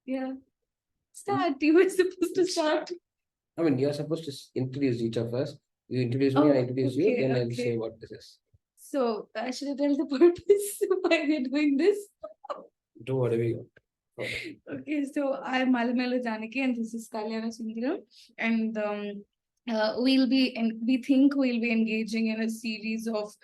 Yeah. Start. You were supposed to start. I mean, you're supposed to introduce each of us. You introduce me, I introduce you, then I'll say what this is. So, should I tell the purpose why we're doing this? Do whatever you want. Okay, so I'm Malamelo Janaki and this is Kalyana Sundaram. And we think we'll be engaging in a series of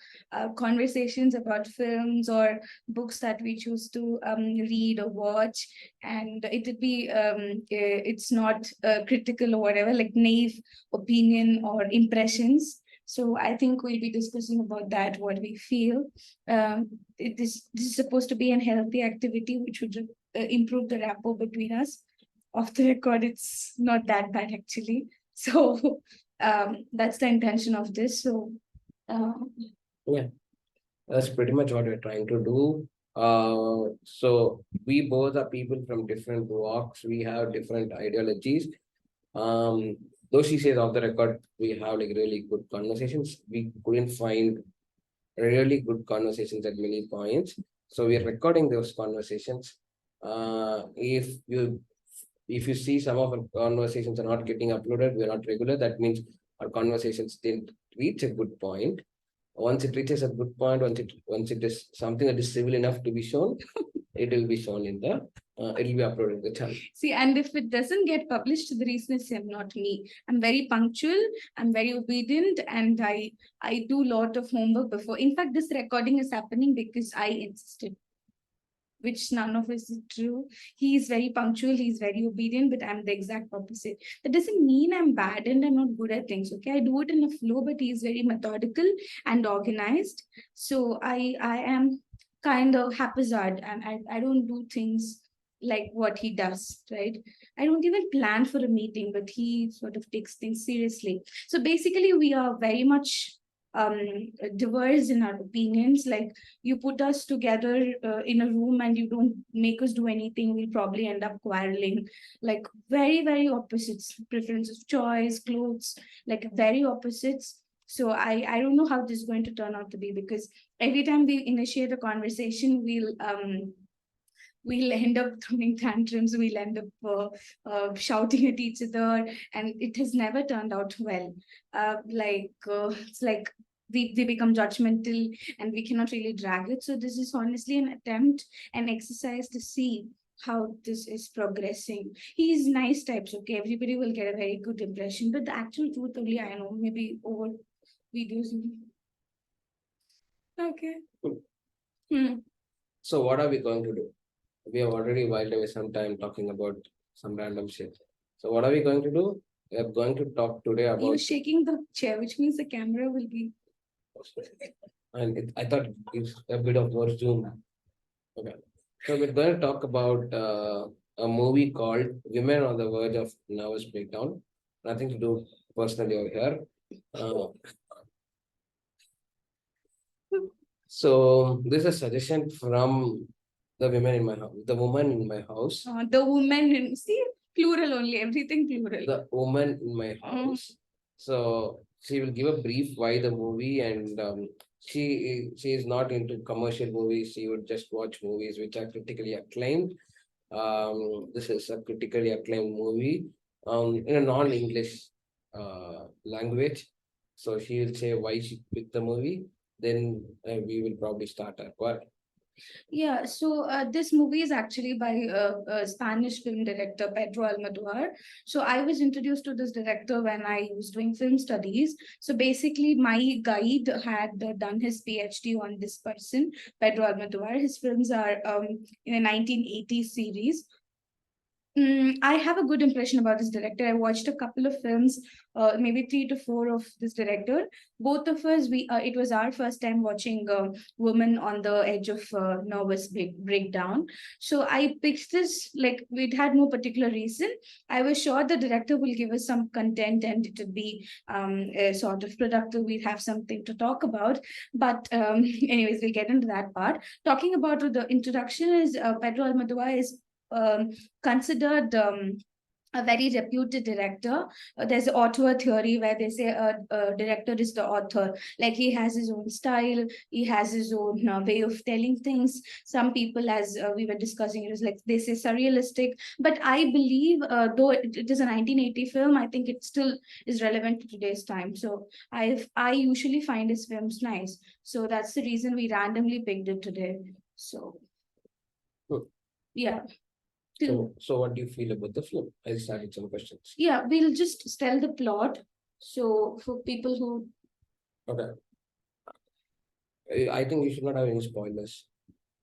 conversations about films or books that we choose to read or watch. And it would be, it's not critical or whatever, like naive opinion or impressions. So I think we'll be discussing about that, what we feel. This is supposed to be a healthy activity which would improve the rapport between us. Off the record, it's not that bad actually. So that's the intention of this. So yeah, that's pretty much what we're trying to do. So we both are people from different walks. We have different ideologies. Though she says off the record, we have like really good conversations. We couldn't find really good conversations at many points. So we're recording those conversations. If you see some of our conversations are not getting uploaded, we're not regular. That means our conversations didn't reach a good point. Once it reaches a good point, once it is something that is civil enough to be shown, it will be shown in the it will be uploaded in the channel. See, and if it doesn't get published, the reason is him, not me. I'm very punctual, I'm very obedient, and I do a lot of homework before. In fact, this recording is happening because I insisted, which none of us is true. He is very punctual, he's very obedient, but I'm the exact opposite. That doesn't mean I'm bad and I'm not good at things. Okay, I do it in a flow, but he's very methodical and organized. So I am kind of haphazard and I don't do things like what he does, right? I don't even plan for a meeting, but he sort of takes things seriously. So basically, we are very much diverse in our opinions. Like you put us together in a room and you don't make us do anything, we'll probably end up quarreling. Like very, very opposites, preference of choice, clothes, like very opposites. So I don't know how this is going to turn out to be, because every time we initiate a conversation, we'll end up throwing tantrums, we'll end up shouting at each other, and it has never turned out well. It's like we become judgmental and we cannot really drag it. So this is honestly an attempt, an exercise to see how this is progressing. He's nice types, okay? Everybody will get a very good impression, but the actual truth only I know, maybe over videos. Okay. So what are we going to do? We have already whiled away some time talking about some random shit. So what are we going to do? We are going to talk today about. You're shaking the chair, which means the camera will be. And I thought it's a bit of more zoom. Okay. So we're going to talk about a movie called Women on the Verge of Nervous Breakdown. Nothing to do personally over here. So this is a suggestion from the women in my house. The woman in my house. The woman in, see, plural only, everything plural. The woman in my house. So she will give a brief why the movie, and she is not into commercial movies. She would just watch movies which are critically acclaimed. This is a critically acclaimed movie in a non-English language. So she will say why she picked the movie. Then we will probably start our work. Yeah, so this movie is actually by a Spanish film director, Pedro Almodovar. So I was introduced to this director when I was doing film studies. So basically, my guide had done his PhD on this person, Pedro Almodovar. His films are in a 1980s series. I have a good impression about this director. I watched a couple of films, maybe 3 to 4 of this director. Both of us, it was our first time watching Woman on the Edge of Nervous Breakdown. So I picked this, like, it had no particular reason. I was sure the director will give us some content and it would be sort of productive. We'd have something to talk about. But anyways, we'll get into that part. Talking about the introduction is Pedro Almodovar is considered a very reputed director. There's author theory where they say a director is the author. Like he has his own style, he has his own way of telling things. Some people, as we were discussing, it was like they say surrealistic. But I believe, though it is a 1980 film, I think it still is relevant to today's time. So I usually find his films nice. So that's the reason we randomly picked it today. So Good. yeah. So what do you feel about the film? I started some questions. Yeah, we'll just tell the plot. So for people who, Okay. I think you should not have any spoilers.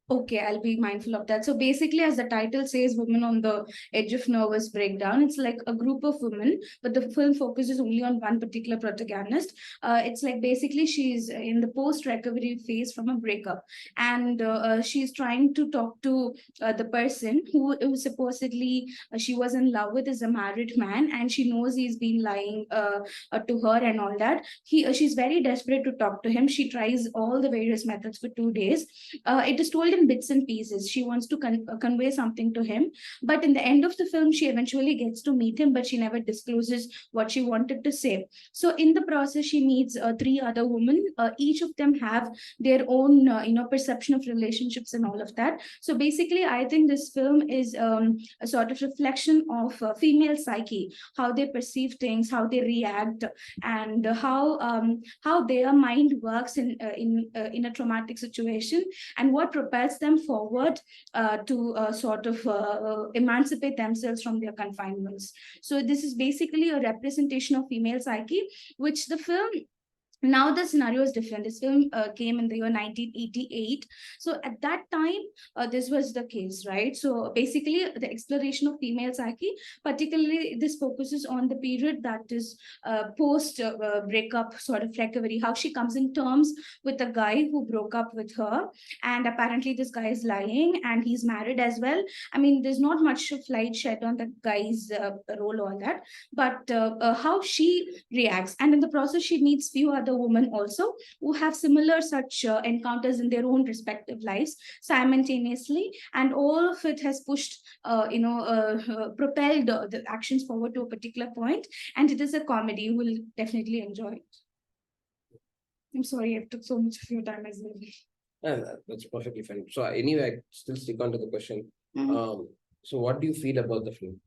okay, I'll be mindful of that. So basically, as the title says, women on the edge of nervous breakdown. It's like a group of women, but the film focuses only on one particular protagonist. It's like basically she's in the post-recovery phase from a breakup, and she's trying to talk to the person who supposedly she was in love with is a married man, and she knows he's been lying to her and all that. She's very desperate to talk to him. She tries all the various methods for 2 days. It is told in bits and pieces. She wants to convey something to him, but in the end of the film, she eventually gets to meet him, but she never discloses what she wanted to say. So in the process, she meets three other women. Each of them have their own, perception of relationships and all of that. So basically, I think this film is a sort of reflection of female psyche, how they perceive things, how they react, and how their mind works in a traumatic situation, and what propels them forward to sort of emancipate themselves from their confinements. So this is basically a representation of female psyche, which the film, now the scenario is different. This film came in the year 1988. So at that time, this was the case, right? So basically, the exploration of female psyche, particularly this focuses on the period that is post breakup sort of recovery, how she comes in terms with a guy who broke up with her. And apparently, this guy is lying and he's married as well. I mean, there's not much of light shed on the guy's role, all that, but how she reacts. And in the process, she meets few other women also who have similar such encounters in their own respective lives simultaneously, and all of it has pushed, propelled the actions forward to a particular point. And it is a comedy. You will definitely enjoy it. I'm sorry I took so much of your time as well. And that's perfectly fine. So anyway, I still stick on to the question. So what do you feel about the film?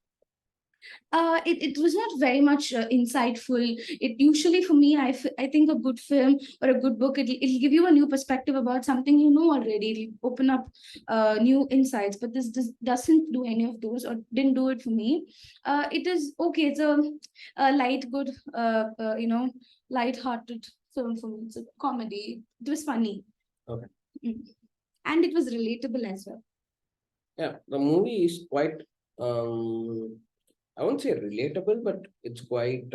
It was not very much insightful. It usually, for me, I think a good film or a good book, it'll give you a new perspective about something you know already. It'll open up new insights, but this doesn't do any of those, or didn't do it for me. It is okay. It's a light, good, light-hearted film for me. It's a comedy. It was funny. Okay. And it was relatable as well. Yeah, the movie is quite I won't say relatable, but it's quite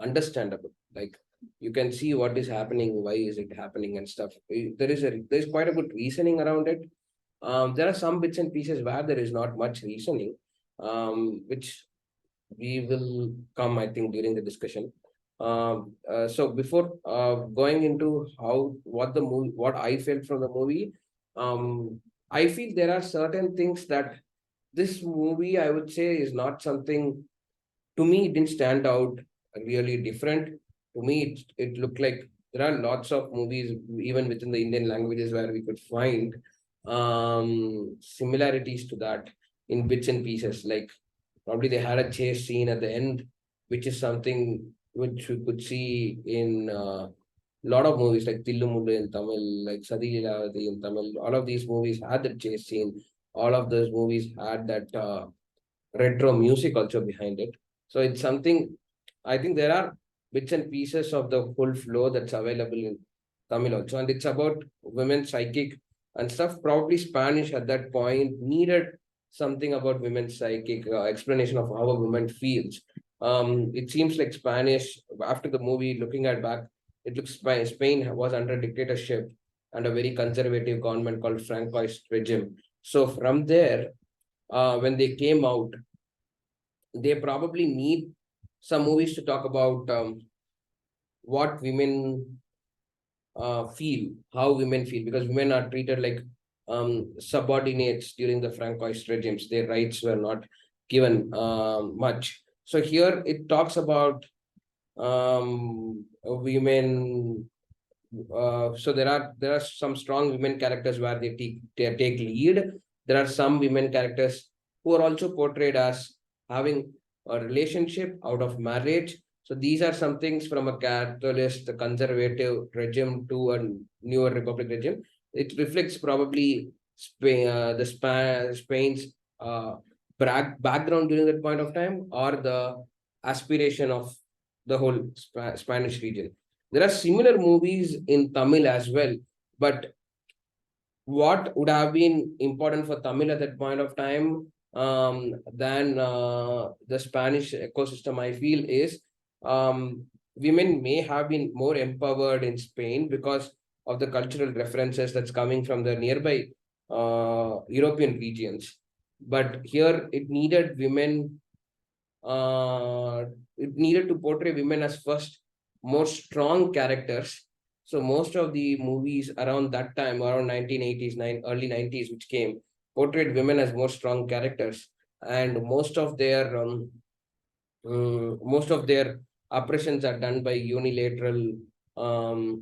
understandable. Like you can see what is happening, why is it happening, and stuff. There's quite a good reasoning around it. There are some bits and pieces where there is not much reasoning, which we will come, I think, during the discussion. So before going into what I felt from the movie, I feel there are certain things that this movie, I would say, is not something, to me, it didn't stand out really different. To me, it looked like there are lots of movies, even within the Indian languages, where we could find similarities to that in bits and pieces. Like probably they had a chase scene at the end, which is something which we could see in a lot of movies like Tillumullu in Tamil, like Sadi Lilavati in Tamil. All of these movies had the chase scene. All of those movies had that retro music also behind it. So it's something, I think there are bits and pieces of the full flow that's available in Tamil also. And it's about women's psychic and stuff. Probably Spanish at that point needed something about women's psychic, explanation of how a woman feels. It seems like Spanish, after the movie, looking at back, it looks Spain was under dictatorship and a very conservative government called Francoist regime. So from there, when they came out, they probably need some movies to talk about what women feel, how women feel, because women are treated like subordinates during the Francoist regimes. Their rights were not given much. So here it talks about women. So there are some strong women characters where they take lead. There are some women characters who are also portrayed as having a relationship out of marriage. So these are some things from a capitalist, conservative regime to a newer republic regime. It reflects probably Spain's uh, background during that point of time, or the aspiration of the whole Spanish region. There are similar movies in Tamil as well, but what would have been important for Tamil at that point of time than the Spanish ecosystem, I feel, is women may have been more empowered in Spain because of the cultural references that's coming from the nearby European regions. But here uh, it needed to portray women as first more strong characters. So most of the movies around that time, around 1980s, early 90s, which came, portrayed women as more strong characters, and most of their operations are done by unilateral or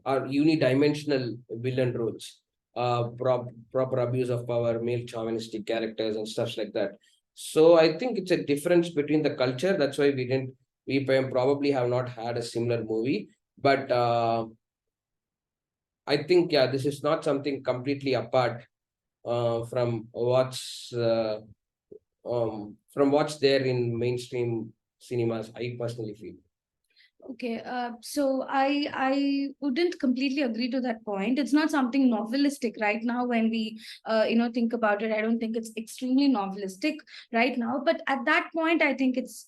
unidimensional villain roles, proper abuse of power, male chauvinistic characters, and stuff like that. So I think it's a difference between the culture. That's why probably have not had a similar movie. But I think, yeah, this is not something completely apart from what's there in mainstream cinemas, I personally feel. Okay, so I wouldn't completely agree to that point. It's not something novelistic right now when we think about it. I don't think it's extremely novelistic right now, but at that point, I think it's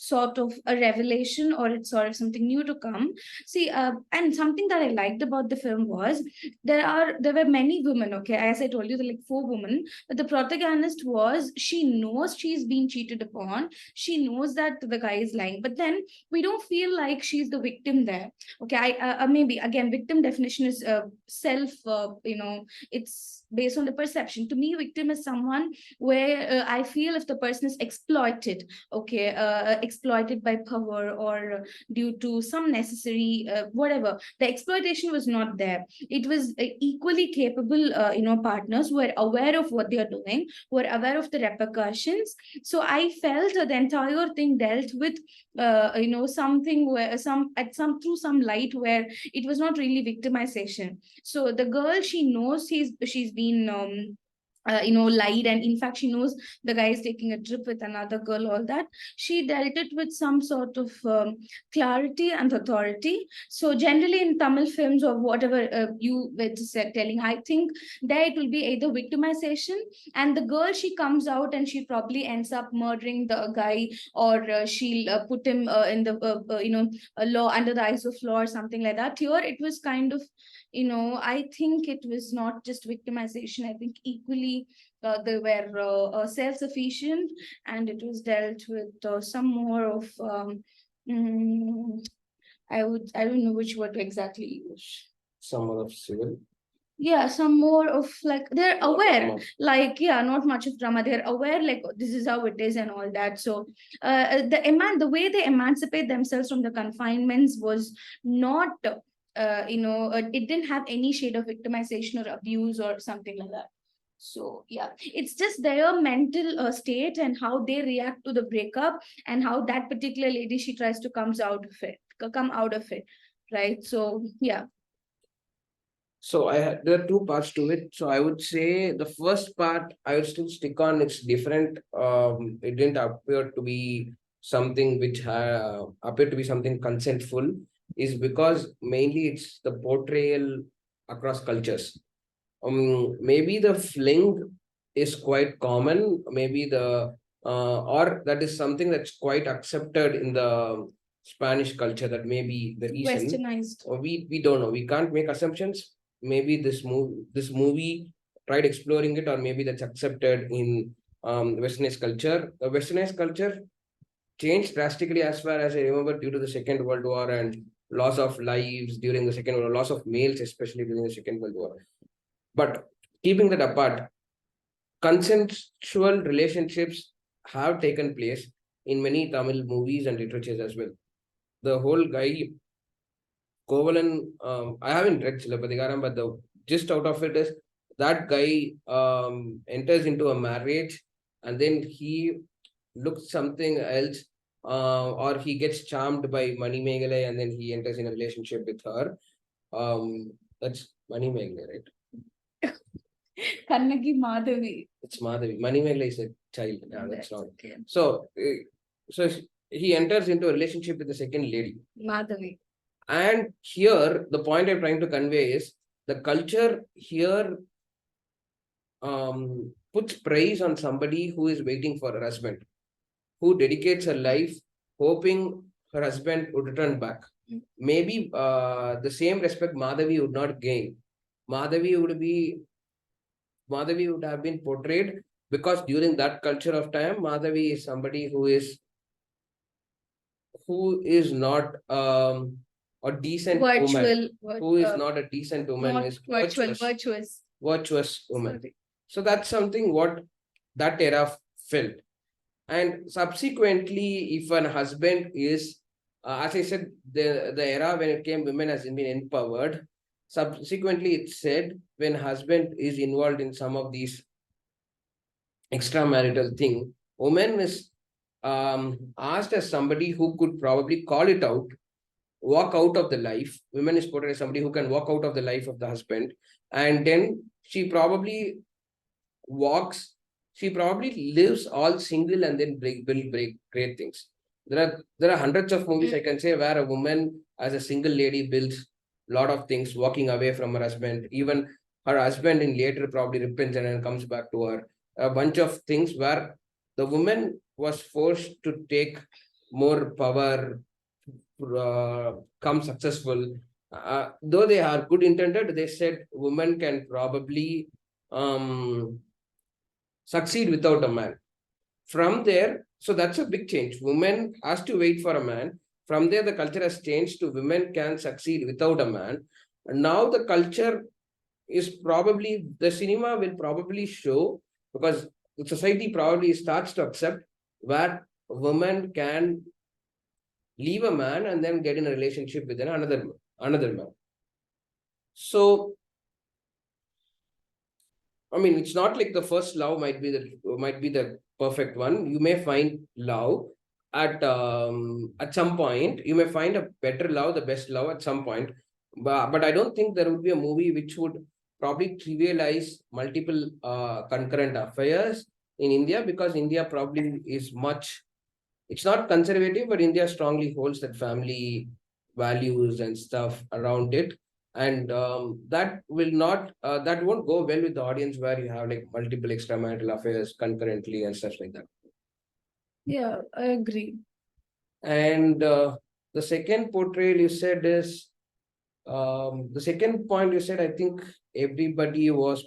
sort of a revelation, or it's sort of something new to come. See, and something that I liked about the film was there were many women. Okay, as I told you, there were like four women, but the protagonist was, she knows she's being cheated upon. She knows that the guy is lying, but then we don't feel like she's the victim there. Okay, I maybe again, victim definition is self it's based on the perception. To me, victim is someone where I feel if the person is exploited, okay, exploited by power, or due to some necessary whatever, the exploitation was not there. It was equally capable partners who are aware of what they are doing, who are aware of the repercussions. So I felt the entire thing dealt with something where some through some light, where it was not really victimization. So the girl, she knows she's been lied, and in fact she knows the guy is taking a trip with another girl, all that. She dealt it with some sort of clarity and authority. So generally in Tamil films, or whatever you were just telling, I think there it will be either victimization, and the girl, she comes out and she probably ends up murdering the guy, or she'll put him in the law, under the eyes of law, or something like that. Here it was kind of, I think it was not just victimization. I think equally they were self-sufficient, and it was dealt with some more of mm, I don't know which word to exactly use. Somewhat of civil. Yeah, some more of like, they're aware, like, yeah, not much of drama. They're aware, like, this is how it is and all that. So the way they emancipate themselves from the confinements was not it didn't have any shade of victimization or abuse or something like that. So yeah, it's just their mental state and how they react to the breakup, and how that particular lady, she tries to come out of it, right? So yeah. So there are two parts to it. So I would say the first part I would still stick on. It's different. It didn't appear to be something which appeared to be something consentful, is because mainly it's the portrayal across cultures. Maybe the fling is quite common. Maybe or that is something that's quite accepted in the Spanish culture. That may be the reason. Westernized. Or we don't know. We can't make assumptions. Maybe this movie tried exploring it, or maybe that's accepted in Westernized culture. The Westernized culture changed drastically, as far as I remember, due to the Second World War and loss of lives during the Second World War, loss of males, especially during the Second World War. But keeping that apart, consensual relationships have taken place in many Tamil movies and literatures as well. The whole guy, Kovalan, I haven't read Silapadikaram, but the gist out of it is that guy enters into a marriage and then he looks something else, or he gets charmed by Mani Meghalai and then he enters in a relationship with her. That's Mani Meghalai, right? Kannagi Madhavi. It's Madhavi. Mani Meghalai is a child. Yeah, that's wrong. Okay. So, he enters into a relationship with the second lady. Madhavi. And here, the point I'm trying to convey is the culture here puts praise on somebody who is waiting for her husband, who dedicates her life hoping her husband would return back. Maybe the same respect Madhavi would not gain. Madhavi would have been portrayed because during that culture of time, Madhavi is somebody who is not a decent woman, who is not a decent woman, is virtuous woman. Sorry. So that's something what that era felt. And subsequently, if an husband is, as I said, the era when it came, women has been empowered. Subsequently, it said when husband is involved in some of these extramarital thing, woman is asked as somebody who could probably call it out, walk out of the life. Women is portrayed as somebody who can walk out of the life of the husband, and then she probably lives all single and then build great things. There are hundreds of movies I can say where a woman as a single lady builds a lot of things, walking away from her husband. Even her husband in later probably repents and then comes back to her. A bunch of things where the woman was forced to take more power, come successful. Though they are good intended, they said women can probably succeed without a man. From there, so that's a big change. Women has to wait for a man. From there, the culture has changed to women can succeed without a man. And now the culture is probably, the cinema will probably show, because the society probably starts to accept where a woman can leave a man and then get in a relationship with another man. So I mean, it's not like the first love might be the perfect one. You may find love at some point. You may find a better love, the best love at some point. But I don't think there would be a movie which would probably trivialize multiple concurrent affairs in India, because India probably is much. It's not conservative, but India strongly holds that family values and stuff around it, and that won't go well with the audience where you have like multiple extramarital affairs concurrently and stuff like that. Yeah, I agree. And the second portrayal you said is the second point you said, I think everybody was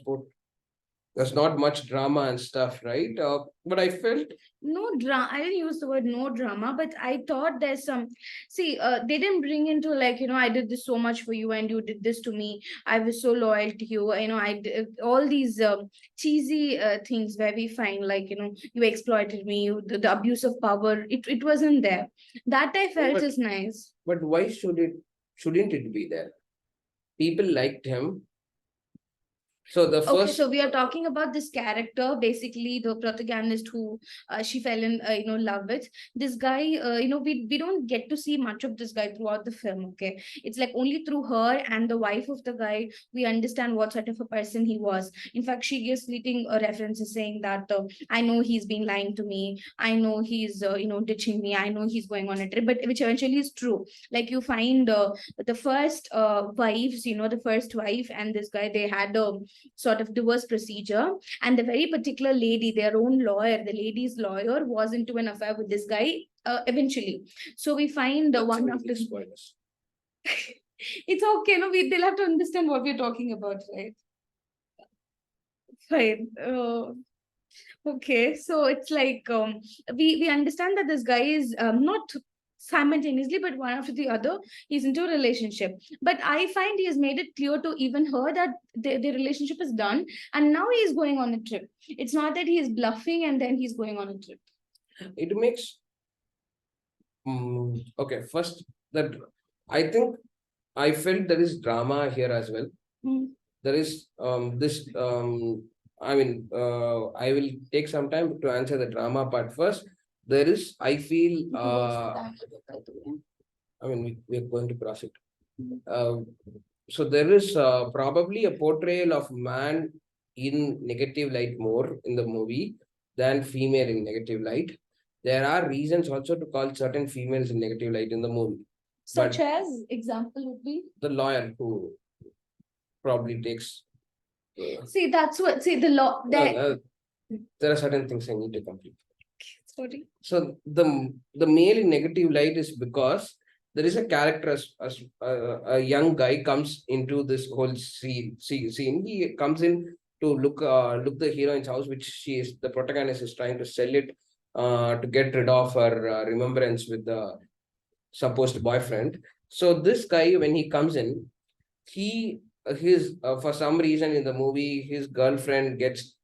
there's not much drama and stuff, right? But I felt no drama. I didn't use the word no drama, but I thought there's some. See, they didn't bring into like, I did this so much for you and you did this to me. I was so loyal to you. I did all these cheesy things where we find like, you exploited me, the abuse of power. It wasn't there. That I felt is nice. But why shouldn't it be there? People liked him. So the first. Okay, so we are talking about this character, basically the protagonist who she fell in, love with. This guy, we don't get to see much of this guy throughout the film. Okay, it's like only through her and the wife of the guy we understand what sort of a person he was. In fact, she gives fleeting references saying that I know he's been lying to me. I know he's ditching me. I know he's going on a trip, but which eventually is true. Like you find the first wives, the first wife and this guy, they had a sort of divorce procedure, and the very particular lady, their own lawyer, the lady's lawyer, was into an affair with this guy eventually. So we find one of the spoilers. It's okay, no, they'll have to understand what we're talking about, right? Fine. Okay, so it's like we understand that this guy is not simultaneously, but one after the other, he's into a relationship. But I find he has made it clear to even her that the relationship is done, and now he is going on a trip. It's not that he is bluffing and then he's going on a trip. It makes okay. First, that I think I felt there is drama here as well. Mm. There is this I mean I will take some time to answer the drama part first. There is, I feel I mean we are going to cross it. So there is probably a portrayal of man in negative light more in the movie than female in negative light. There are reasons also to call certain females in negative light in the movie. Such as example would be the lawyer who probably takes. See, that's what the law that There are certain things I need to complete. sorry. So the male in negative light is because there is a character as a young guy comes into this whole scene. He comes in to look the heroine's house, which the protagonist is trying to sell it to get rid of her remembrance with the supposed boyfriend. So this guy, when he comes in, his for some reason in the movie, his girlfriend gets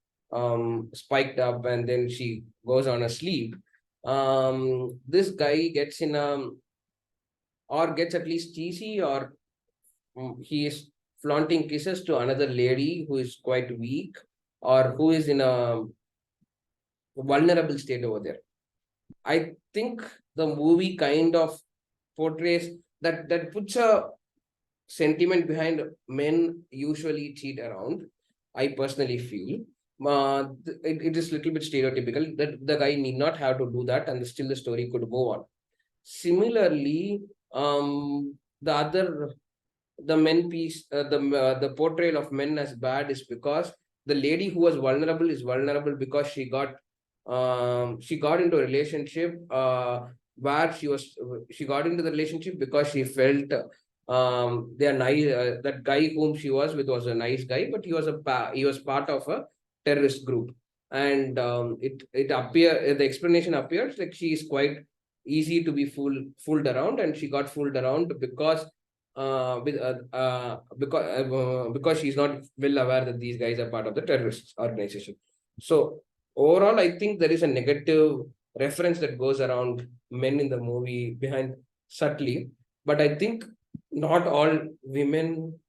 spiked up and then she goes on a sleep. This guy gets in or gets at least cheesy, or he is flaunting kisses to another lady who is quite weak or who is in a vulnerable state over there. I think the movie kind of portrays that puts a sentiment behind men usually cheat around. I personally feel it is a little bit stereotypical that the guy need not have to do that and still the story could move on. Similarly, the men piece, the portrayal of men as bad is because the lady who was vulnerable is vulnerable because she got into a relationship where she got into the relationship because she felt they are nice. That guy whom she was with was a nice guy, but he was part of a terrorist group, and the explanation appears like she is quite easy to be fooled around, and she got fooled around because because she's not well aware that these guys are part of the terrorist organization. So overall, I think there is a negative reference that goes around men in the movie behind subtly, but I think not all women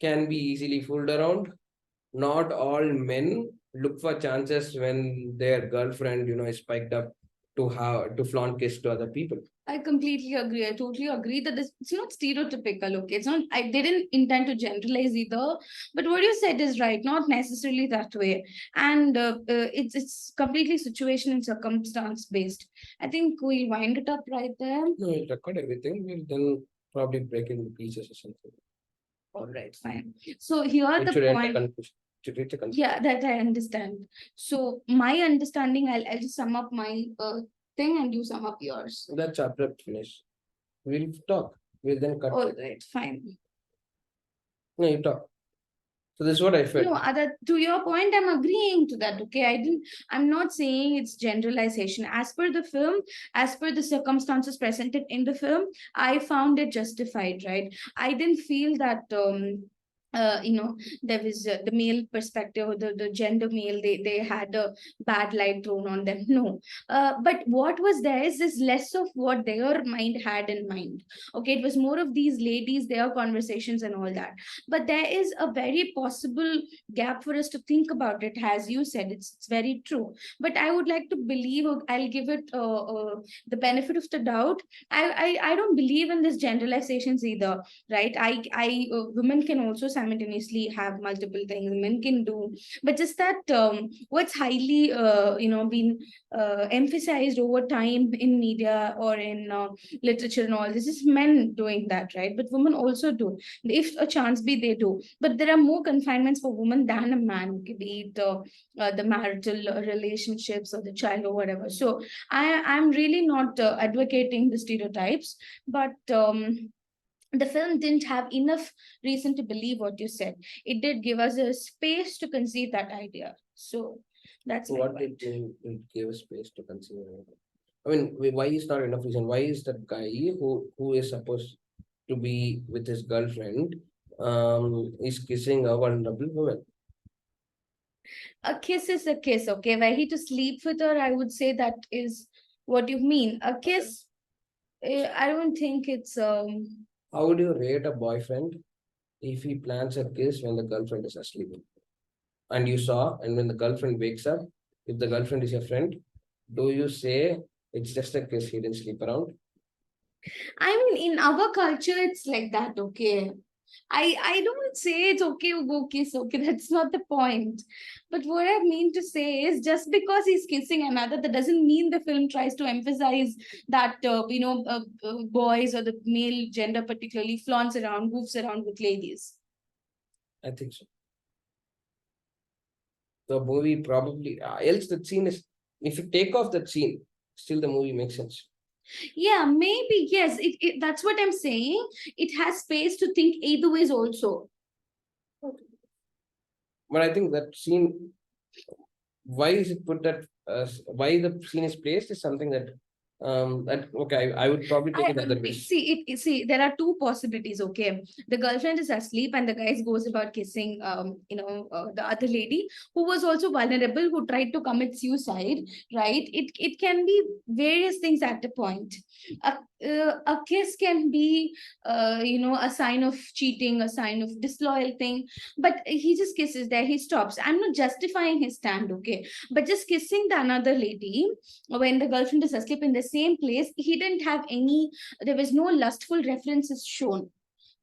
can be easily fooled around. Not all men look for chances when their girlfriend, is spiked up to flaunt kiss to other people. I completely agree. I totally agree that it's not stereotypical. Okay, it's not. I didn't intend to generalize either, but what you said is right. Not necessarily that way, and it's completely situation and circumstance based. I think we'll wind it up right there. No, we'll record everything. We'll then probably break into pieces or something. All right, fine. So here It the should end a point. conclusion. Should reach a conclusion. Yeah, that I understand. So my understanding, I'll just sum up my thing and you sum up yours. That chapter finished. We'll talk. We'll then cut. All right, fine. No, you talk. So this is what I felt. No, to your point, I'm agreeing to that. Okay, I'm not saying it's generalization. As per the film, as per the circumstances presented in the film, I found it justified, right? I didn't feel that there was the male perspective or the gender male, they had a bad light thrown on them. No, but what was there is this less of what their mind had in mind. Okay, it was more of these ladies, their conversations and all that. But there is a very possible gap for us to think about it. As you said, it's very true, but I would like to believe, or I'll give it the benefit of the doubt. I don't believe in this generalizations either, right? Women can also simultaneously have multiple things men can do, but just that what's highly been emphasized over time in media or in literature and all this is men doing that, right? But women also do, if a chance be they do, but there are more confinements for women than a man. Okay, be it the marital relationships or the child or whatever. So I'm really not advocating the stereotypes, but the film didn't have enough reason to believe what you said. It did give us a space to conceive that idea. So that's what did it give space to consider? I mean, why is not enough reason? Why is that guy who is supposed to be with his girlfriend is kissing a vulnerable woman? A kiss is a kiss, okay? Were he to sleep with her, I would say that is what you mean. A kiss, I don't think it's How would you rate a boyfriend if he plans a kiss when the girlfriend is asleep? And you saw, and when the girlfriend wakes up, if the girlfriend is your friend, do you say it's just a kiss, he didn't sleep around? I mean, in our culture, it's like that, okay? I don't say it's okay to go kiss, okay? That's not the point. But what I mean to say is just because he's kissing another, that doesn't mean the film tries to emphasize that, boys or the male gender particularly flaunts around, goofs around with ladies. I think so. The movie probably, else that scene is, if you take off that scene, still the movie makes sense. Yeah, maybe, yes. That's what I'm saying. It has space to think either ways also. But I think that scene, why is it put that, why the scene is placed is something that, okay, I would probably take it other way. See, there are two possibilities. Okay, the girlfriend is asleep, and the guy goes about kissing, the other lady who was also vulnerable, who tried to commit suicide. Right? It can be various things at the point. A kiss can be, a sign of cheating, a sign of disloyal thing. But he just kisses there. He stops. I'm not justifying his stand. Okay, but just kissing the another lady when the girlfriend is asleep in the same place, he didn't have any, there was no lustful references shown.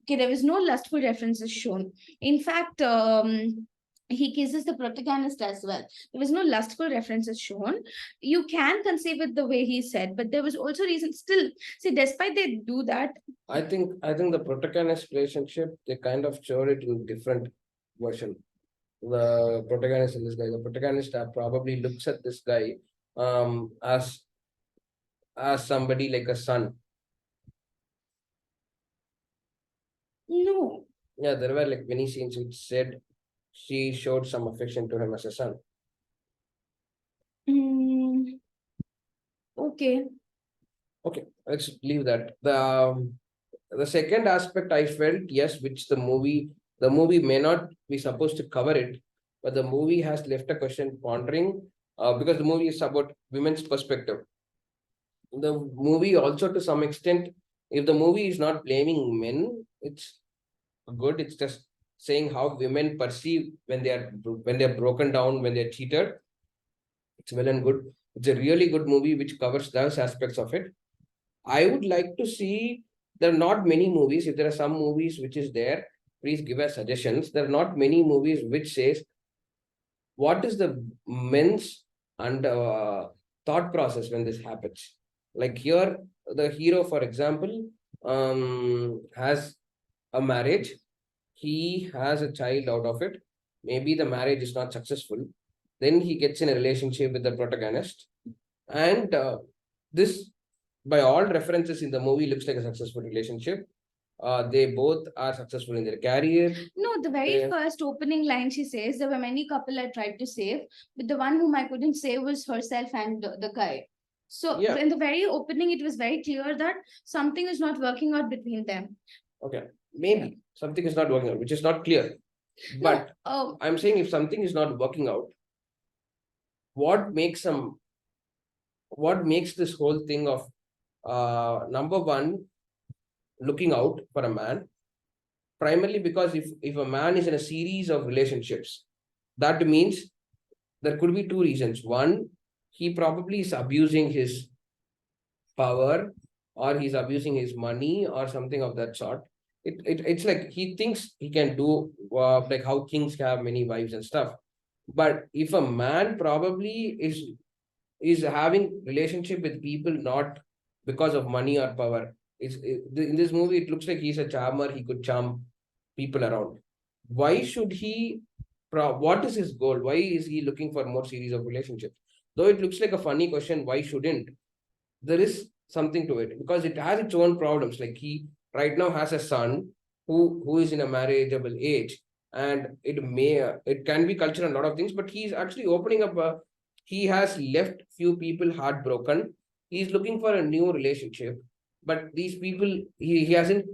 Okay, there was no lustful references shown. In fact, he kisses the protagonist as well. There was no lustful references shown. You can conceive it the way he said, but there was also reason still. See, despite they do that, I think the protagonist relationship, they kind of showed it in different version. The protagonist in this guy, the protagonist probably looks at this guy as somebody like a son. no. Yeah, there were like many scenes which said she showed some affection to him as a son. Mm, okay. Okay, let's leave that. The second aspect I felt, yes, which the movie may not be supposed to cover it, but the movie has left a question pondering, because the movie is about women's perspective. The movie also, to some extent, if the movie is not blaming men, it's good. It's just saying how women perceive when they're broken down, when they're cheated. It's well and good. It's a really good movie which covers those aspects of it. I would like to see, there are not many movies. If there are some movies which is there, please give us suggestions. There are not many movies which says what is the men's and thought process when this happens. Like here, the hero, for example, has a marriage. He has a child out of it. Maybe the marriage is not successful. Then he gets in a relationship with the protagonist, and this, by all references in the movie, looks like a successful relationship. They both are successful in their career. No, the very first opening line she says, there were many couple I tried to save, but the one whom I couldn't save was herself and the guy. So Yeah. in the very opening, it was very clear that something is not working out between them. Okay, maybe something is not working out, which is not clear. But I'm saying if something is not working out, what makes this whole thing of number one, looking out for a man, primarily because if a man is in a series of relationships, that means there could be two reasons. One, he probably is abusing his power, or he's abusing his money, or something of that sort. It's like he thinks he can do like how kings have many wives and stuff. But if a man probably is having relationship with people not because of money or power, in this movie it looks like he's a charmer. He could charm people around. Why should he? What is his goal? Why is he looking for more series of relationships? Though it looks like a funny question, why shouldn't? There is something to it because it has its own problems. Like he right now has a son who is in a marriageable age, and it can be culture and a lot of things, but he's actually opening up he has left few people heartbroken, He's looking for a new relationship, but these people, he hasn't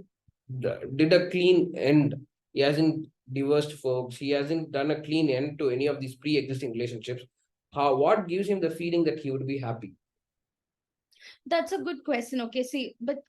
did a clean end. He hasn't divorced folks. He hasn't done a clean end to any of these pre-existing relationships. How, what gives him the feeling that he would be happy? That's a good question. Okay, see, but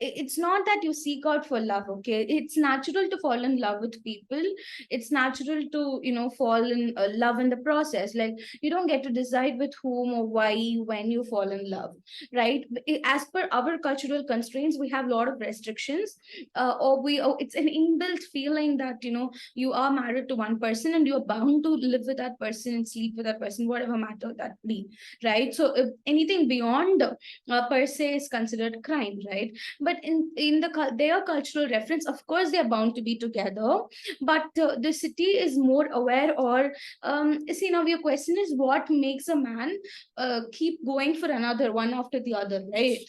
it's not that you seek out for love. Okay, it's natural to fall in love with people. It's natural to, fall in love in the process. Like, you don't get to decide with whom or why when you fall in love, right? As per our cultural constraints, we have a lot of restrictions, or it's an inbuilt feeling that, you are married to one person and you're bound to live with that person and sleep with that person, whatever matter that be, right? So if anything beyond per se is considered crime, right? But their cultural reference, of course they are bound to be together, but the city is more aware. Or see, now your question is, what makes a man keep going for another one after the other, right?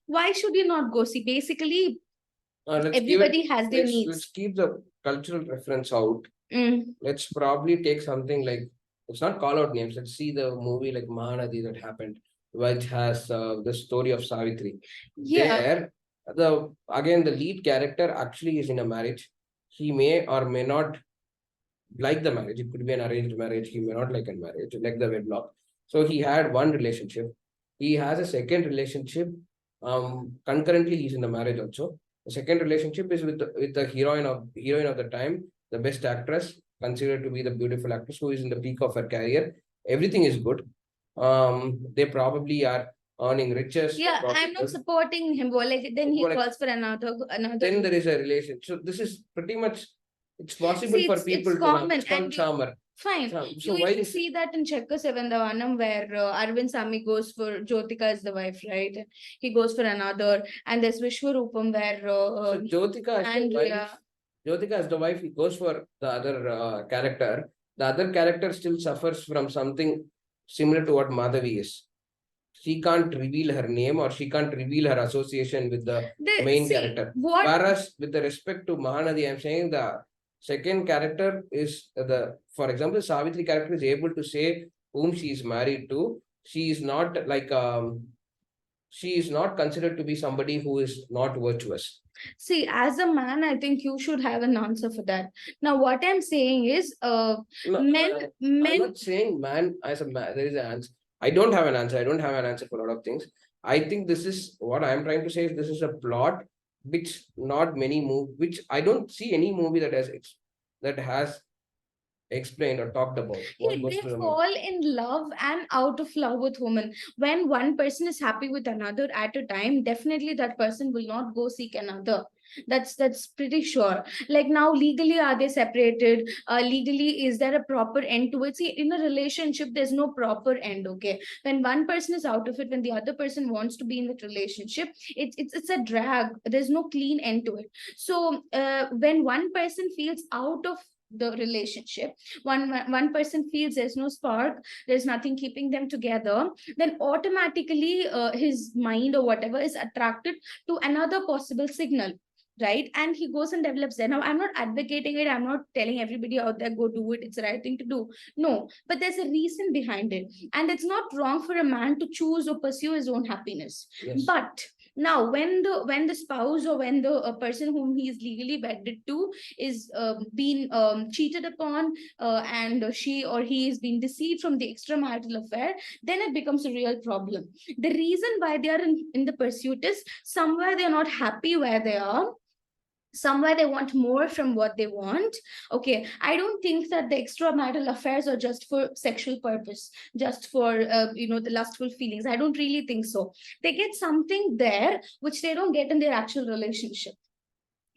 Why should you not go? See, basically everybody has their needs. Let's keep the cultural reference out. Let's probably take something like, let's not call out names. Let's see the movie like Mahanadi that happened, which has the story of Savitri. Yeah. There, the lead character actually is in a marriage. He may or may not like the marriage. It could be an arranged marriage. He may not like a marriage, like the wedlock. So he had one relationship. He has a second relationship. Concurrently, he's in the marriage also. The second relationship is with the heroine of the time, the best actress, considered to be the beautiful actress who is in the peak of her career. Everything is good. They probably are earning riches. Yeah, I'm not supporting him. Well, like then he calls for another. Then there is a relation. So this is pretty much, it's possible for people to have. It's called charmer. Fine. So you even see that in Checker Sevendavanam, where Arvind Sami goes for Jyotika as the wife, right? He goes for another, and there's Vishwarupam where so Jyotika as the wife. Jyotika as the wife, he goes for the other character. The other character still suffers from something similar to what Madhavi is. She can't reveal her name, or she can't reveal her association with the main character. Whereas with the respect to Mahanadi, I'm saying the second character is for example, Savitri character is able to say whom she is married to. She is not like she is not considered to be somebody who is not virtuous. See, as a man, I think you should have an answer for that. Now, what I'm saying is, men. I'm not saying man as a man. There is an answer. I don't have an answer. I don't have an answer for a lot of things. I think this is what I'm trying to say. Is this is a plot which not many which I don't see any movie that has explained or talked about. They fall in love and out of love with women. When one person is happy with another at a time, definitely that person will not go seek another. That's pretty sure. Like, now legally are they separated? Legally, is there a proper end to it? See, in a relationship there's no proper end. Okay, when one person is out of it, when the other person wants to be in that relationship, it's a drag. There's no clean end to it. So when one person feels out of the relationship, one person feels there's no spark, there's nothing keeping them together, then automatically his mind or whatever is attracted to another possible signal, right? And he goes and develops there. Now, I'm not advocating it. I'm not telling everybody out there, go do it. It's the right thing to do. No, but there's a reason behind it. And it's not wrong for a man to choose or pursue his own happiness. Yes. But now, when the spouse or when the person whom he is legally wedded to is being cheated upon, and she or he is being deceived from the extramarital affair, then it becomes a real problem. The reason why they are in the pursuit is somewhere they are not happy where they are, somewhere they want more from what they want. Okay, I don't think that the extramarital affairs are just for sexual purpose, just for the lustful feelings. I don't really think so. They get something there which they don't get in their actual relationship.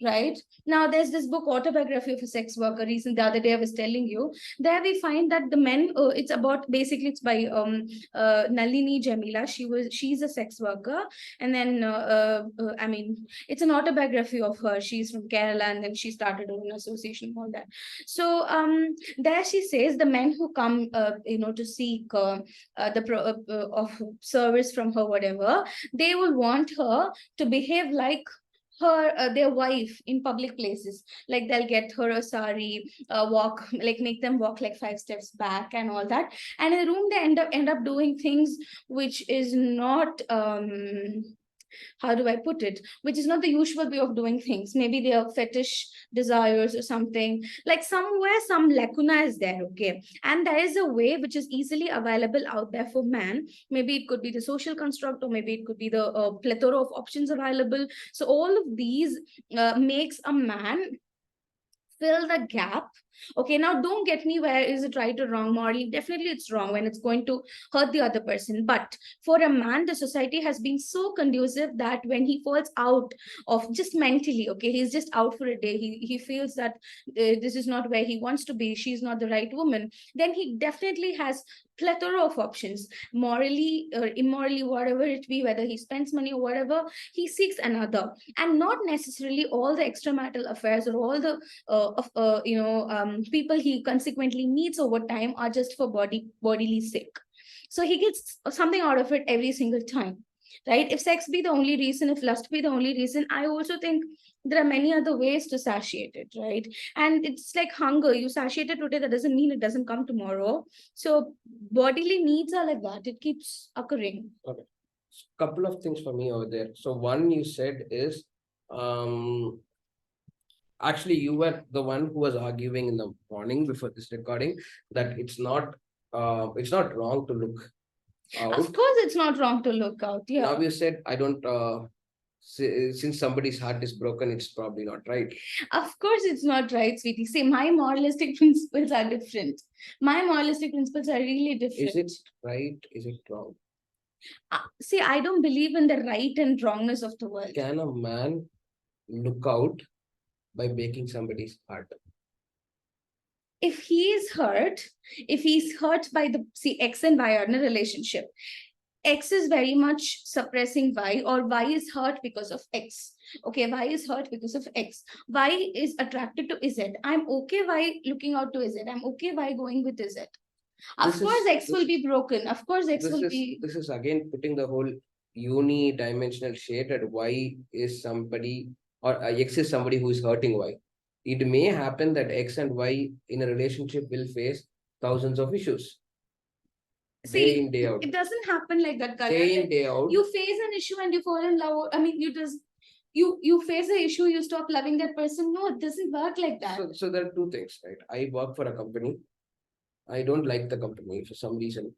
Right now, there's this book, Autobiography of a Sex Worker. Recently, the other day I was telling you, there we find that the men, it's by Nalini Jamila. She's a sex worker, and then I mean, it's an autobiography of her. She's from Kerala, and then she started her own association, all that. So there she says the men who come to seek of service from her, whatever, they will want her to behave like their wife in public places. Like they'll get her a sari, walk, like make them walk like 5 steps back and all that. And in the room, they end up doing things which is not how do I put it? Which is not the usual way of doing things. Maybe their fetish desires or something. Like somewhere, some lacuna is there, okay? And there is a way which is easily available out there for man. Maybe it could be the social construct, or maybe it could be the plethora of options available. So all of these makes a man fill the gap. Okay, now don't get me where is it right or wrong morally. Definitely it's wrong when it's going to hurt the other person. But for a man, the society has been so conducive that when he falls out of just mentally, okay, he's just out for a day, he feels that this is not where he wants to be, she's not the right woman, then he definitely has plethora of options, morally or immorally, whatever it be, whether he spends money or whatever, he seeks another. And not necessarily all the extramarital affairs or all the people he consequently meets over time are just for bodily sake. So he gets something out of it every single time, right? If sex be the only reason, if lust be the only reason, I also think there are many other ways to satiate it, right? And it's like hunger. You satiate it today, that doesn't mean it doesn't come tomorrow. So bodily needs are like that. It keeps occurring. Okay. Couple of things for me over there. So one you said is actually you were the one who was arguing in the morning before this recording that it's not wrong to look out. Of course, it's not wrong to look out. Yeah. Now you said I don't since somebody's heart is broken, it's probably not right. Of course, it's not right, sweetie. See, my moralistic principles are different. My moralistic principles are really different. Is it right? Is it wrong? See, I don't believe in the right and wrongness of the world. Can a man look out by breaking somebody's heart? If he's hurt by the X and Y are in a relationship, X is very much suppressing Y, or Y is hurt because of X. Okay, Y is hurt because of X. Y is attracted to Z. I'm okay Y looking out to Z. I'm okay Y going with Z. Of course, X will be broken. Of course, X will be. This is again putting the whole unidimensional shade that Y is somebody, or X is somebody who is hurting Y. It may happen that X and Y in a relationship will face thousands of issues. See, day in, day out. It doesn't happen like that, Karan. Day in, day out. You face an issue and you fall in love. I mean, you face an issue, you stop loving that person. No, it doesn't work like that. So there are two things, right? I work for a company. I don't like the company for some reason.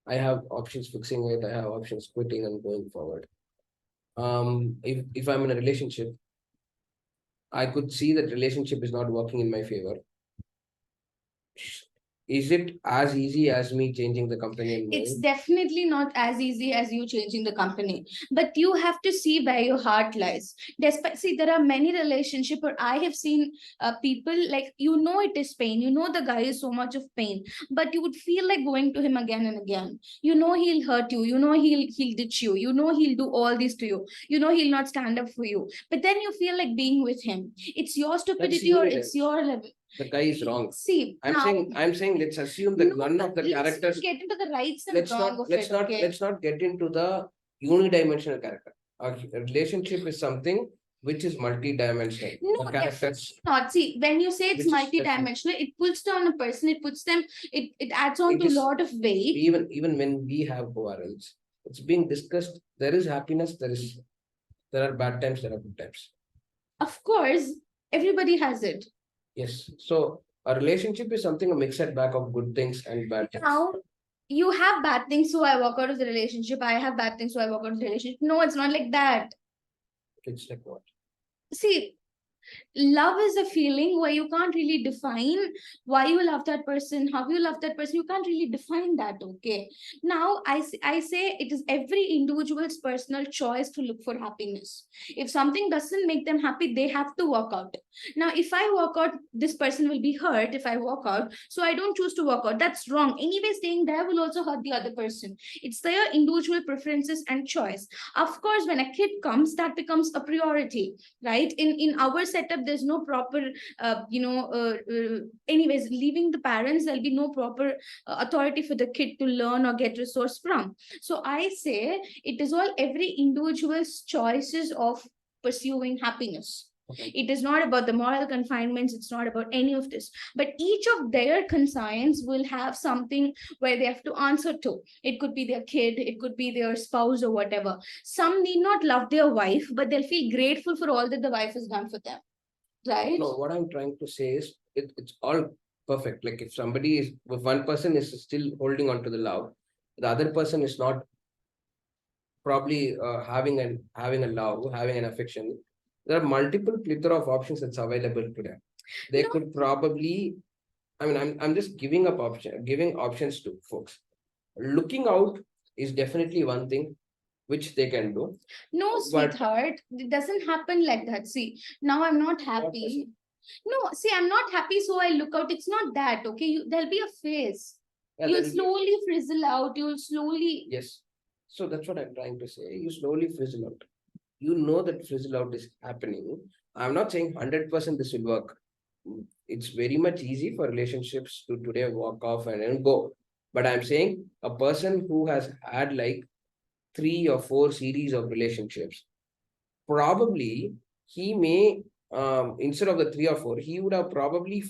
I have options fixing it. I have options quitting and going forward. If I'm in a relationship, I could see that relationship is not working in my favor. Is it as easy as me changing the company? It's definitely not as easy as you changing the company, but you have to see where your heart lies. Despite, see, there are many relationships where I have seen people, like, it is pain. The guy is so much of pain, but you would feel like going to him again and again. He'll hurt you. He'll ditch you. He'll do all this to you. He'll not stand up for you. But then you feel like being with him. It's your stupidity or it's your level. The guy is wrong. See, I'm saying let's assume that none of the characters get into the rights and wrong of it. Let's not get into the unidimensional character. A relationship is something which is multi-dimensional. No, not. See, when you say it's multi-dimensional, it puts down a person, it puts them, it adds on to a lot of weight. Even when we have quarrels, it's being discussed. There is happiness, there are bad times, there are good times. Of course, everybody has it. Yes. So a relationship is something, a mixed bag of good things and bad things. Now, you have bad things, so I walk out of the relationship. I have bad things, so I walk out of the relationship. No, it's not like that. It's like what? See, love is a feeling where you can't really define why you love that person, how you love that person. You can't really define that. Okay, now I say it is every individual's personal choice to look for happiness. If something doesn't make them happy, they have to walk out. Now if I walk out, this person will be hurt if I walk out, so I don't choose to walk out. That's wrong. Anyway, staying there will also hurt the other person. It's their individual preferences and choice. Of course, when a kid comes, that becomes a priority, right? In our setup, there's no proper anyways, leaving the parents, there'll be no proper authority for the kid to learn or get resource from. So I say it is all every individual's choices of pursuing happiness. Okay. It is not about the moral confinements, it's not about any of this. But each of their conscience will have something where they have to answer to. It could be their kid, it could be their spouse, or whatever. Some need not love their wife, but they'll feel grateful for all that the wife has done for them. Right? No, what I'm trying to say is it's all perfect. Like if one person is still holding on to the love, the other person is not probably having a love, having an affection. There are multiple plethora of options that's available to them. They No. could probably, I'm just giving options to folks. Looking out is definitely one thing which they can do. No, But- sweetheart, it doesn't happen like that. See, now I'm not happy. No, see, I'm not happy, so I look out. It's not that, okay? There'll be a phase. Yeah, You'll that'll be- slowly frizzle out. You'll slowly. Yes. So that's what I'm trying to say. You slowly frizzle out. You know that frizzle out is happening. I'm not saying 100% this will work. It's very much easy for relationships to today walk off and then go. But I'm saying a person who has had like 3 or 4 series of relationships, probably he may, instead of the 3 or 4, he would have probably,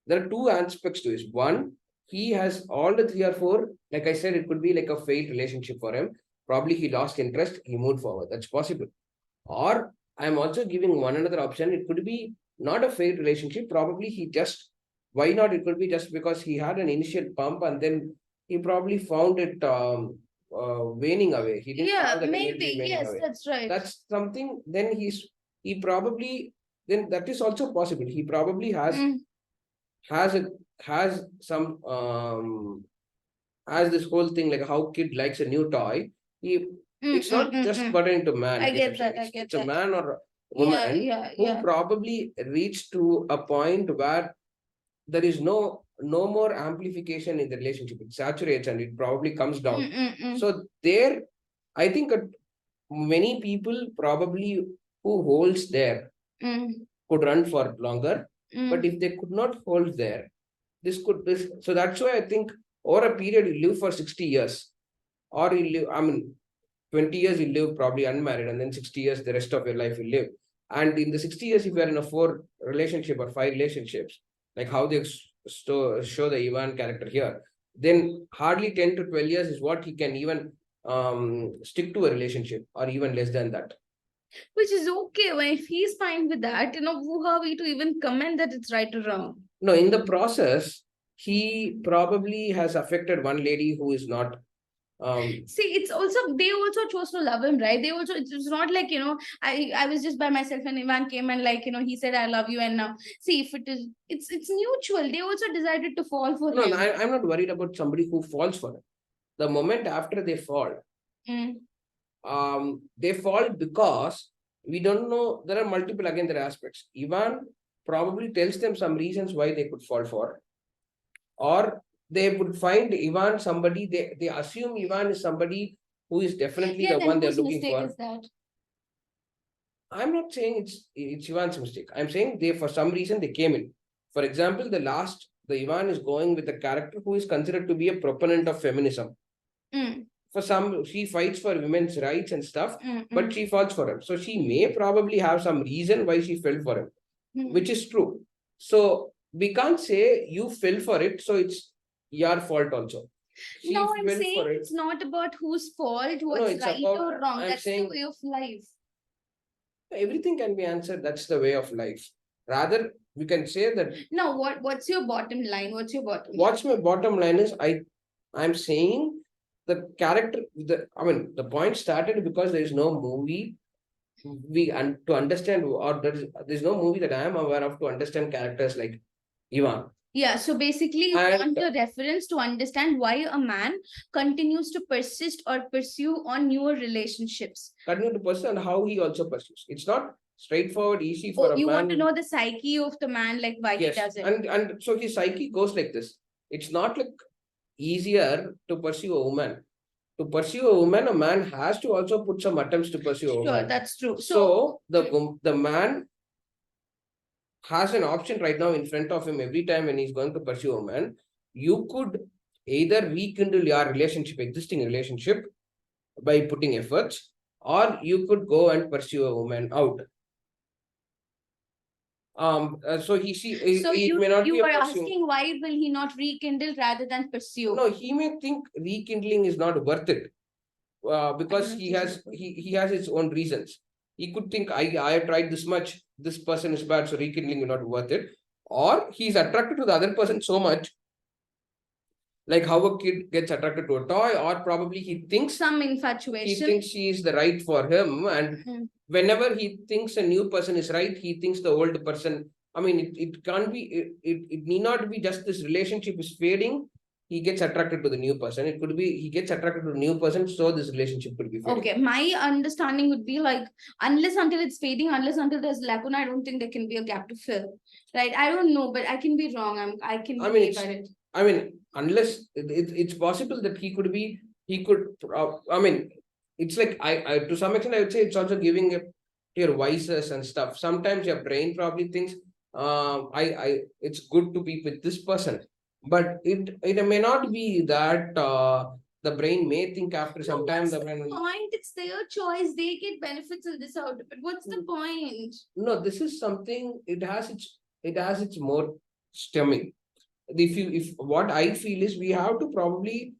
there are 2 aspects to this. One, he has all the 3 or 4, like I said, it could be like a failed relationship for him. Probably he lost interest, he moved forward. That's possible. Or I'm also giving one another option. It could be not a failed relationship. Probably he just, why not? It could be just because he had an initial pump and then he probably found it waning away. He didn't Yeah, have that maybe. energy waning Yes, away. that's right. That's something. Then he probably, then that is also possible. He probably has has some has this whole thing like how kid likes a new toy. It's not just pertaining to man. I get that. It's a man or a woman who probably reached to a point where there is no more amplification in the relationship. It saturates and it probably comes down. So there, I think many people probably who holds there could run for longer. But if they could not hold there, so that's why I think over a period you live for 60 years, or you live, 20 years you live probably unmarried, and then 60 years the rest of your life you live. And in the 60 years, if you are in a 4 relationship or 5 relationships, like how they show the Ivan character here, then hardly 10 to 12 years is what he can even stick to a relationship, or even less than that. Which is okay. When if he's fine with that, who are we to even comment that it's right or wrong? No, in the process, he probably has affected one lady who is not. See, it's also, they also chose to love him, right? They also, it's not like, I was just by myself and Ivan came and like, he said, I love you. And now, see, if it's mutual. They also decided to fall for him. No, I'm not worried about somebody who falls for him. The moment after they fall, they fall because we don't know. There are multiple, again, there are aspects. Ivan probably tells them some reasons why they could fall for, or they would find Ivan somebody, they assume Ivan is somebody who is definitely the one they're looking for. Is that? I'm not saying it's Ivan's mistake. I'm saying for some reason they came in. For example, the Ivan is going with a character who is considered to be a proponent of feminism. For some, she fights for women's rights and stuff, but she falls for him. So she may probably have some reason why she fell for him, which is true. So we can't say you fell for it, so it's your fault also. No, I'm saying it's not about whose fault, what's right or wrong. That's the way of life. Everything can be answered. That's the way of life. Rather, we can say that. Now, what's your bottom line? What's your bottom line? What's my bottom line is I'm saying the character. The point started because there is no movie to understand, or there's no movie that I am aware of to understand characters like Ivan. Yeah, so basically you want a reference to understand why a man continues to persist or pursue on newer relationships. Continue to pursue and how he also pursues. It's not straightforward, easy for a man. You want to know the psyche of the man, like why he does it. And so his psyche goes like this. It's not like easier to pursue a woman. To pursue a woman, a man has to also put some attempts to pursue a woman. Sure, that's true. So the man has an option right now in front of him every time when he's going to pursue a woman. You could either rekindle your existing relationship by putting efforts, or you could go and pursue a woman out. So So it may not be you a are pursue. asking why will he not rekindle rather than pursue? No, he may think rekindling is not worth it, because he has his own reasons. He could think, I have tried this much, this person is bad, so rekindling is not worth it. Or he's attracted to the other person so much, like how a kid gets attracted to a toy, or probably he thinks Some infatuation. he thinks she is the right for him, and whenever he thinks a new person is right, he thinks the old person. I mean, it can't be. It need not be just this relationship is fading. He gets attracted to the new person. It could be he gets attracted to the new person, so this relationship could be fading. Okay, my understanding would be like, unless until it's fading, unless until there's lacuna, I don't think there can be a gap to fill. Right? I don't know, but I can be wrong. I can be mean, at it. I mean, unless it's possible that he could. I mean, it's like I to some extent I would say it's also giving up your vices and stuff. Sometimes your brain probably thinks, it's good to be with this person, but it may not be that. The brain may think after some time the point. It's their choice. They get benefits in this out of it. What's the point? No, this is something. It has its more stemming. If what I feel is we have to probably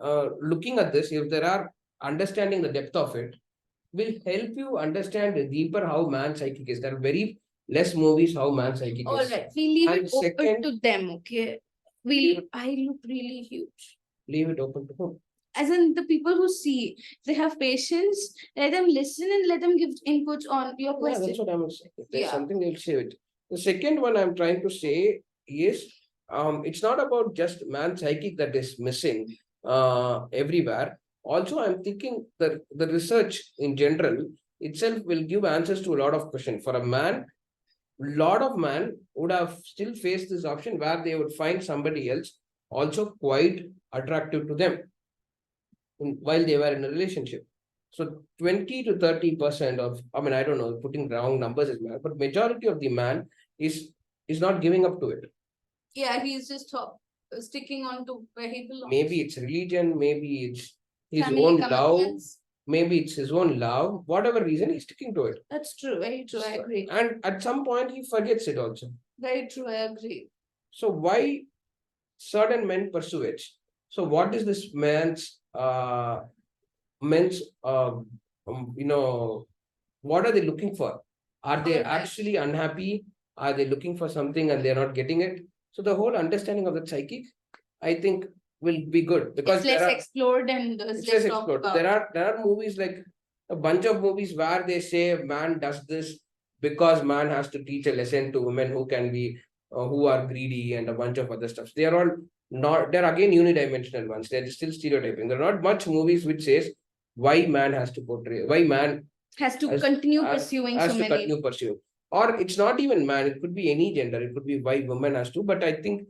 looking at this, if there are understanding the depth of it, will help you understand deeper how man psychic is. There are very less movies how man psychic is. All right, we leave it open to them. Okay, I look really huge. Leave it open to whom? As in the people who see, they have patience, let them listen and let them give inputs on your question. Yeah, that's what I'm saying. If there's something, they'll say it. The second one I'm trying to say is, it's not about just man psychic that is missing everywhere. Also, I'm thinking that the research in general itself will give answers to a lot of questions. For a man, lot of man would have still faced this option where they would find somebody else also quite attractive to them while they were in a relationship. So 20 to 30% of, I mean, I don't know, putting wrong numbers is bad, but majority of the man is not giving up to it. Yeah, he's just sticking on to where he belongs. Maybe it's religion, maybe it's his own love, maybe it's his own love, whatever reason, he's sticking to it. That's true, very true, I agree. And at some point, he forgets it also. Very true, I agree. So why certain men pursue it? So what is this men's what are they looking for? Are they actually unhappy? Are they looking for something and they're not getting it? So the whole understanding of the psychic, I think, will be good because it's less explored and it's less explored. There are movies, like a bunch of movies where they say man does this because man has to teach a lesson to women who can be who are greedy and a bunch of other stuff. They are all not, they're again unidimensional ones. They're still stereotyping. There are not much movies which says why man has to portray, why man has to continue pursuing so many. Continue pursuing. Or it's not even man, it could be any gender. It could be why woman has to. But I think,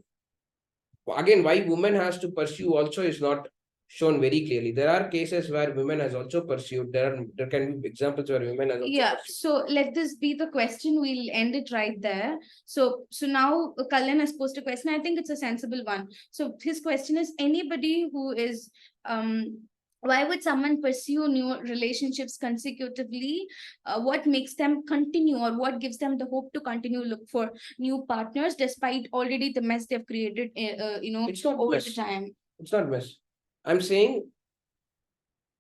again, why woman has to pursue also is not shown very clearly. There are cases where women has also pursued. There can be examples where women has also pursued. So let this be the question. We'll end it right there. So now Kalyan has posed a question. I think it's a sensible one. So his question is, anybody who is why would someone pursue new relationships consecutively? What makes them continue, or what gives them the hope to continue look for new partners despite already the mess they've created it's not over mess. the time? It's not mess. I'm saying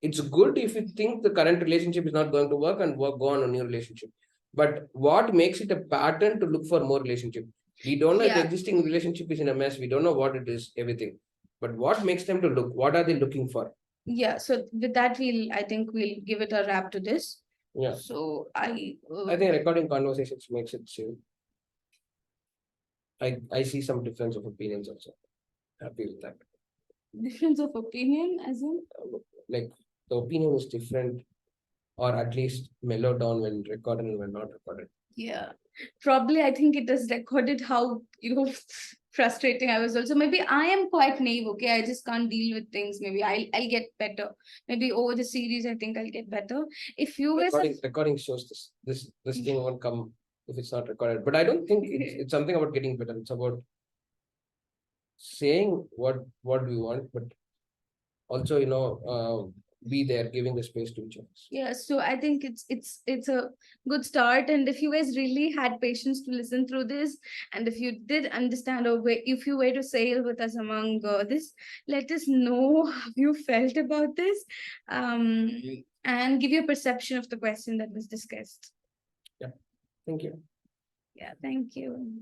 it's good if you think the current relationship is not going to work and go on a new relationship. But what makes it a pattern to look for more relationship? We don't know if the existing relationship is in a mess. We don't know what it is, everything. But what makes them to look? What are they looking for? Yeah. So with that, I think we'll give it a wrap to this. Yeah. So I think recording conversations makes it seem. I see some difference of opinions also. Happy with that. Difference of opinion, as in? Like the opinion is different, or at least mellowed down when recorded and when not recorded. Yeah, probably I think it is recorded how frustrating I was also. Maybe I am quite naive, okay? I just can't deal with things. Maybe I'll get better. Maybe over the series, I think I'll get better. If you guys recording shows this thing won't come if it's not recorded. But I don't think it's something about getting better. It's about saying what we want, but also be there, giving the space to each other. Yeah, so I think it's a good start. And if you guys really had patience to listen through this, and if you did understand, or if you were to sail with us among this, let us know how you felt about this, and give your perception of the question that was discussed. Yeah, thank you. Yeah, thank you.